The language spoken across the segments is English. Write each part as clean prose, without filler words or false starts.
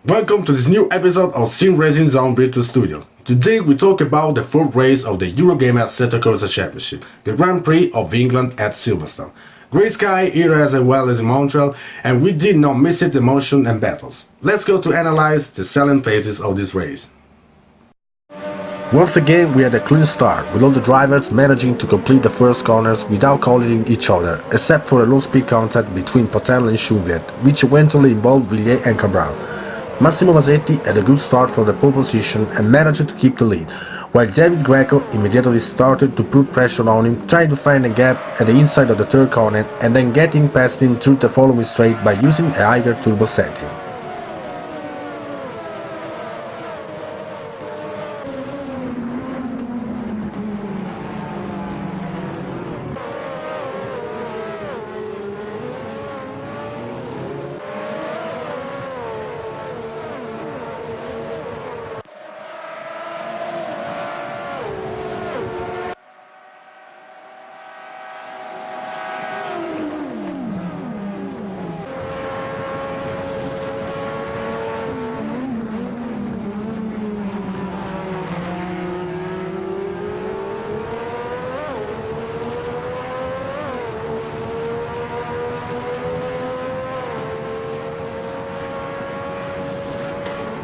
Welcome to this new episode of SimRacingZone Virtual Studio. Today we talk about the fourth race of the Eurogamer Assetto Corsa Championship, the Grand Prix of England at Silverstone. Great sky here as well as in Montreal, and we did not miss it emotion and battles. Let's go to analyze the selling phases of this race. Once again we had a clean start, with all the drivers managing to complete the first corners without calling each other, except for a low-speed contact between Potel and Chouviet, which eventually involved Villiers and Cabral. Massimo Masetti had a good start from the pole position and managed to keep the lead, while David Greco immediately started to put pressure on him, trying to find a gap at the inside of the third corner and then getting past him through the following straight by using a higher turbo setting.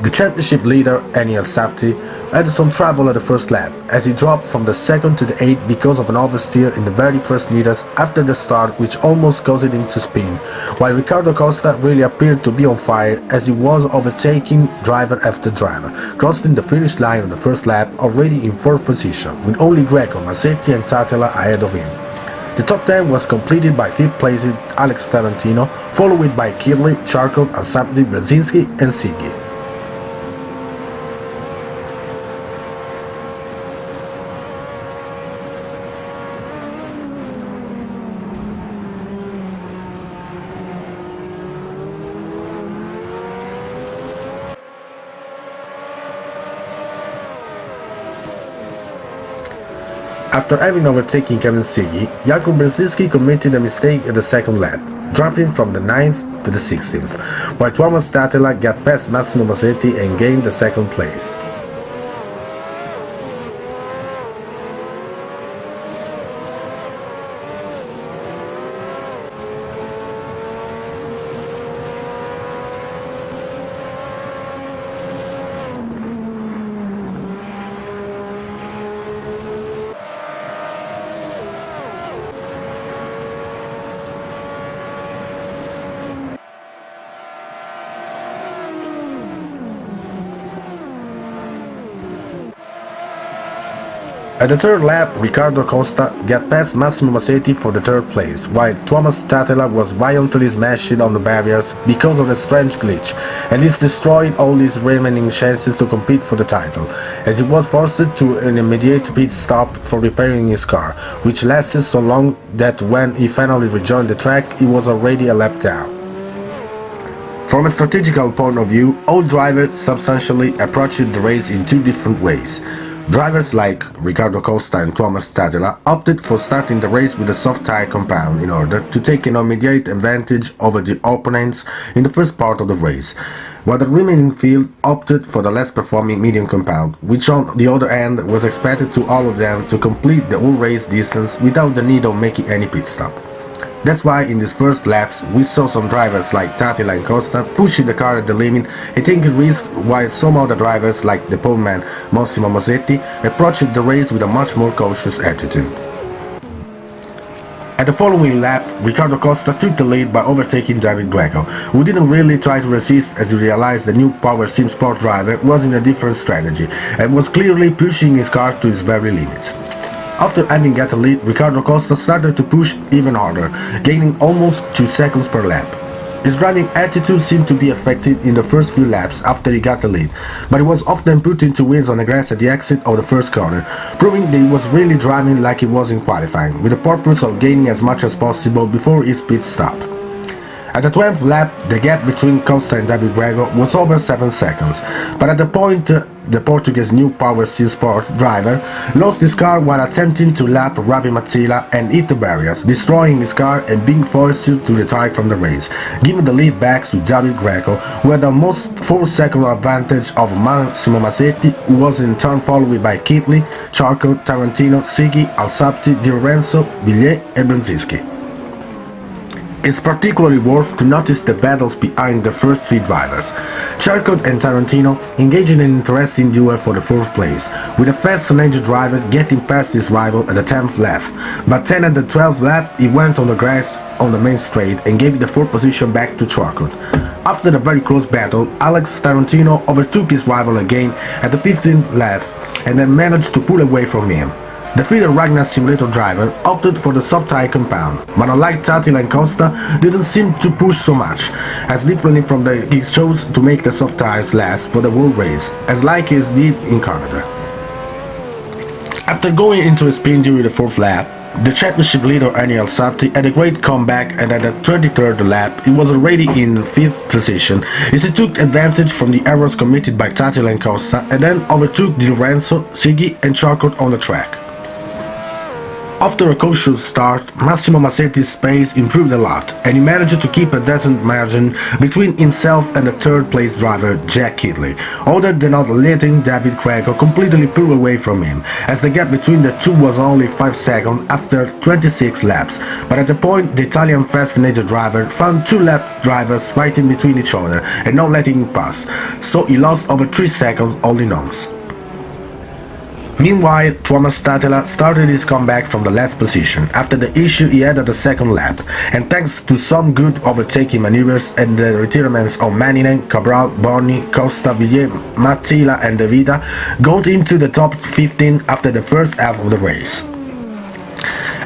The championship leader, Eniel Sapti, had some trouble at the first lap, as he dropped from the 2nd to the 8th because of an oversteer in the very first meters after the start, which almost caused him to spin, while Riccardo Costa really appeared to be on fire as he was overtaking driver after driver, crossing the finish line of the first lap already in 4th position, with only Greco, Masetti and Tatela ahead of him. The top 10 was completed by 5th placed Alex Tarantino, followed by Kirley, Charkov, Asapdi, Brzezinski and Siggy. After having overtaken Kevin Siggy, Jakub Brzezinski committed a mistake at the second lap, dropping from the 9th to the 16th, while Thomas Tatela got past Massimo Masetti and gained the second place. At the third lap, Riccardo Costa got past Massimo Masetti for the third place, while Thomas Tatela was violently smashed on the barriers because of a strange glitch, and this destroyed all his remaining chances to compete for the title, as he was forced to an immediate pit stop for repairing his car, which lasted so long that when he finally rejoined the track, he was already a lap down. From a strategical point of view, all drivers substantially approached the race in two different ways. Drivers like Riccardo Costa and Thomas Tatela opted for starting the race with a soft tire compound in order to take an immediate advantage over the opponents in the first part of the race, while the remaining field opted for the less performing medium compound, which on the other hand was expected to all of them to complete the whole race distance without the need of making any pit stop. That's why in these first laps we saw some drivers like Tatela and Costa pushing the car at the limit and taking risks, while some other drivers like the poleman Massimo Masetti approached the race with a much more cautious attitude. At the following lap, Riccardo Costa took the lead by overtaking David Greco, who didn't really try to resist as he realized the new Power Sim Sport driver was in a different strategy and was clearly pushing his car to its very limit. After having got a lead, Riccardo Costa started to push even harder, gaining almost 2 seconds per lap. His driving attitude seemed to be affected in the first few laps after he got the lead, but he was often put into wins on the grass at the exit of the first corner, proving that he was really driving like he was in qualifying, with the purpose of gaining as much as possible before his pit stop. At the 12th lap, the gap between Costa and David Grego was over 7 seconds, but at the point the Portuguese new Power Steel Sport driver lost his car while attempting to lap Rabi Matila and hit the barriers, destroying his car and being forced to retire from the race, giving the lead back to David Greco, who had almost 4-second advantage of Massimo Massetti, who was in turn followed by Kitley, Charco, Tarantino, Sighi, Alsapti, Di Lorenzo, Villiers and Brzezinski. It's particularly worth to notice the battles behind the first three drivers. Charcot and Tarantino engaged in an interesting duel for the fourth place, with a fast teenage driver getting past his rival at the 10th lap, but then at the 12th lap he went on the grass on the main straight and gave the fourth position back to Charcot. After the very close battle, Alex Tarantino overtook his rival again at the 15th lap and then managed to pull away from him. The feeder Ragnar simulator driver opted for the soft tire compound, but unlike Tattila and Costa, didn't seem to push so much, as differently from he chose to make the soft tires last for the whole race, as like he did in Canada. After going into a spin during the 4th lap, the championship leader Aniel Sapti had a great comeback, and at the 23rd lap he was already in 5th position as he took advantage from the errors committed by Tattila and Costa and then overtook Di Lorenzo, Sighi and Charcot on the track. After a cautious start, Massimo Massetti's pace improved a lot, and he managed to keep a decent margin between himself and the third-place driver Jack Kitley, other than not letting David Greco completely pull away from him, as the gap between the two was only 5 seconds after 26 laps, but at the point the Italian fast teenage driver found two lap drivers fighting between each other and not letting him pass, so he lost over 3 seconds holding on. Meanwhile, Tuomas Tattila started his comeback from the last position after the issue he had at the 2nd lap, and thanks to some good overtaking maneuvers and the retirements of Maninen, Cabral, Bonni, Costa, Villiers, Matila and De Vita, got into the top 15 after the first half of the race.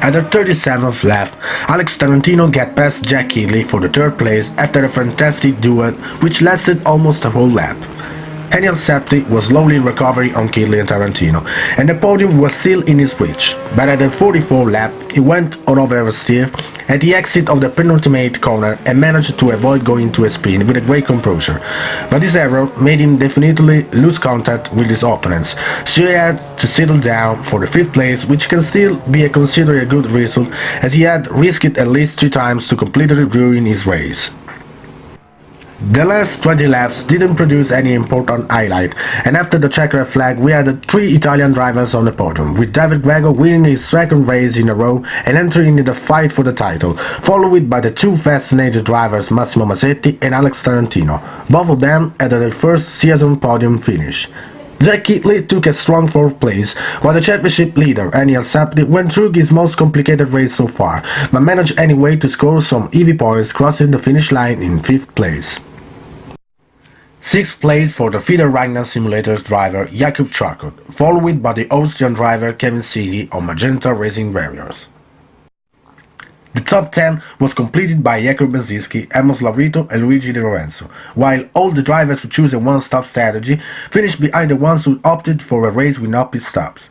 At the 37th lap, Alex Tarantino got past Jack Kitley for the 3rd place after a fantastic duel which lasted almost a whole lap. Aniel Sapti was slowly recovering on Kitley and Tarantino, and the podium was still in his reach, but at the 44th lap he went on oversteer at the exit of the penultimate corner and managed to avoid going to a spin with a great composure, but this error made him definitely lose contact with his opponents, so he had to settle down for the 5th place, which can still be considered a good result as he had risked at least 3 times to completely ruin his race. The last 20 laps didn't produce any important highlight, and after the checkered flag we had 3 Italian drivers on the podium, with David Greco winning his 2nd race in a row and entering in the fight for the title, followed by the 2 fast teenage drivers Massimo Massetti and Alex Tarantino, both of them at their first season podium finish. Jack Kitley took a strong 4th place, while the championship leader Aniel Sapti went through his most complicated race so far, but managed anyway to score some EV points, crossing the finish line in 5th place. 6th place for the feeder Ragnar Simulators driver Jakub Charcot, followed by the Austrian driver Kevin Sighi on Magenta Racing barriers. The top 10 was completed by Jacob Brzezinski, Amos Lavrito and Luigi Di Lorenzo, while all the drivers who chose a one-stop strategy finished behind the ones who opted for a race with no pit stops.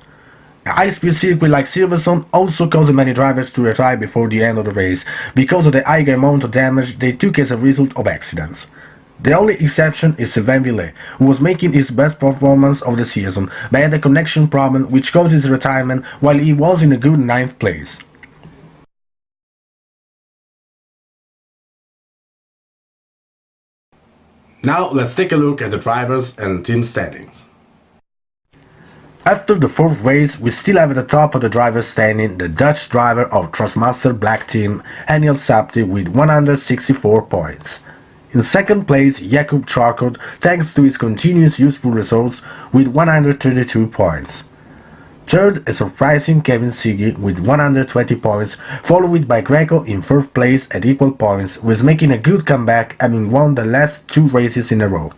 A high-speed circuit like Silverstone also caused many drivers to retire before the end of the race, because of the high amount of damage they took as a result of accidents. The only exception is Sylvain Villiers, who was making his best performance of the season, but had a connection problem which caused his retirement while he was in a good 9th place. Now let's take a look at the drivers and team standings. After the 4th race, we still have at the top of the drivers standing the Dutch driver of Trustmaster Black Team, Aniel Sapti, with 164 points. In 2nd place, Jakub Charcot, thanks to his continuous useful results, with 132 points. 3rd, a surprising Kevin Sighi with 120 points, followed by Greco in 4th place at equal points, who is making a good comeback, having won the last 2 races in a row.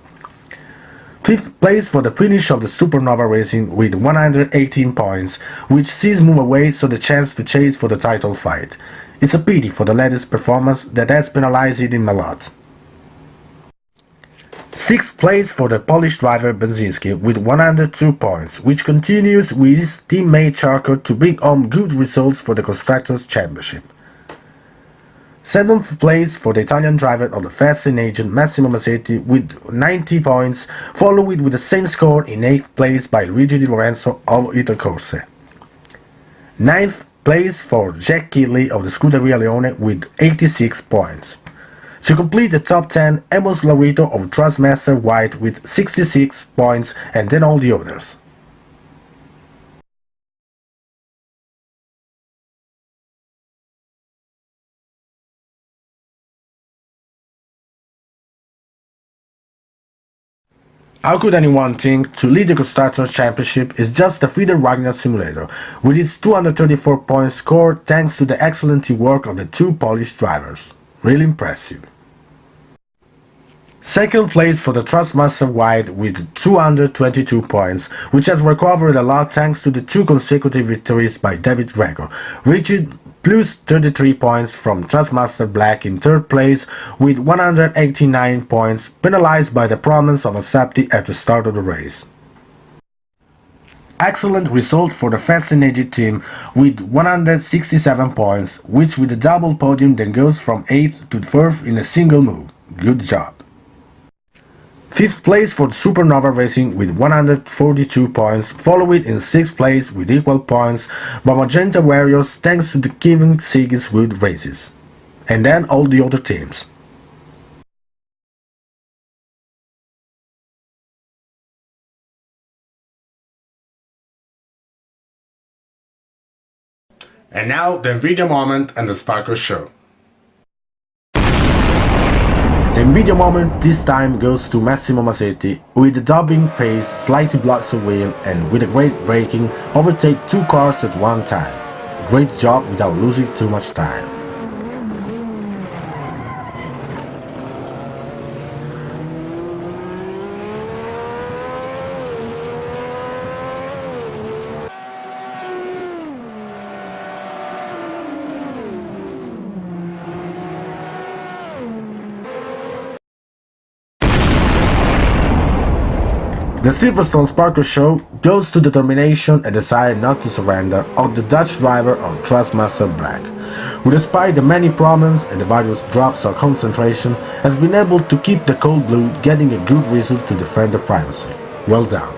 5th place for the finish of the Supernova Racing with 118 points, which sees move away so the chance to chase for the title fight. It's a pity for the latest performance that has penalized him a lot. 6th place for the Polish driver Brzezinski with 102 points, which continues with his teammate Charcot to bring home good results for the Constructors' Championship. Seventh place for the Italian driver of the fastest agent Massimo Massetti with 90 points, followed with the same score in 8th place by Luigi Di Lorenzo of Italcorse. Ninth place for Jack Kinley of the Scuderia Leone with 86 points. To complete the top 10, Amos Laurito of Trustmaster White with 66 points, and then all the others. How could anyone think to lead the Constructors' Championship is just a feeder Wagner simulator, with its 234 points score thanks to the excellent teamwork of the two Polish drivers. Really impressive. Second place for the Trustmaster White with 222 points, which has recovered a lot thanks to the two consecutive victories by David Gregor, reaching plus 33 points from Trustmaster Black in third place with 189 points, penalized by the problems of Assetti at the start of the race. Excellent result for the Fast and Aged team with 167 points, which with a double podium then goes from 8th to 4th in a single move. Good job. Fifth place for the Supernova Racing with 142 points, followed in 6th place with equal points by Magenta Warriors thanks to the Kevin Sigiswood races. And then all the other teams. And now the nVidia moment and the Sparco Show. The nVidia moment this time goes to Massimo Massetti, who with the dubbing phase slightly blocks a wheel and with a great braking overtake two cars at one time. Great job without losing too much time. The Silverstone Sparco Show goes to the determination and desire not to surrender of the Dutch driver of Trustmaster Black, who despite the many problems and the various drops of concentration has been able to keep the cold blue getting a good result to defend the primacy. Well done.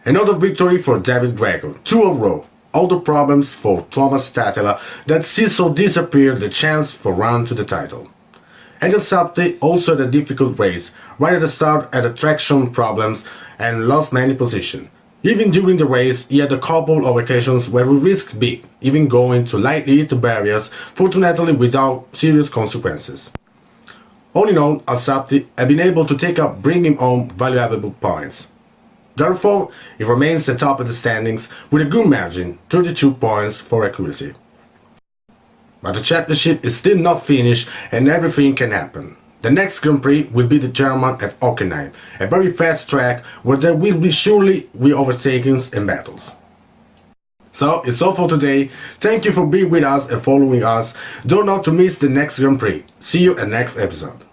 Another victory for David Gregor, 2 in a row. All the problems for Thomas Statela that Ciso disappeared the chance for run to the title. And Assetti also had a difficult race, right at the start had traction problems and lost many positions. Even during the race he had a couple of occasions where he risked big, even going to lightly hit the barriers, fortunately without serious consequences. All in all, Assetti had been able to take up bringing home valuable points. Therefore, he remains at top of the standings with a good margin, 32 points for accuracy. But the championship is still not finished and everything can happen. The next Grand Prix will be the German at Hockenheim, a very fast track where there will be surely overtakings and battles. So, it's all for today. Thank you for being with us and following us. Don't not to miss the next Grand Prix. See you in the next episode.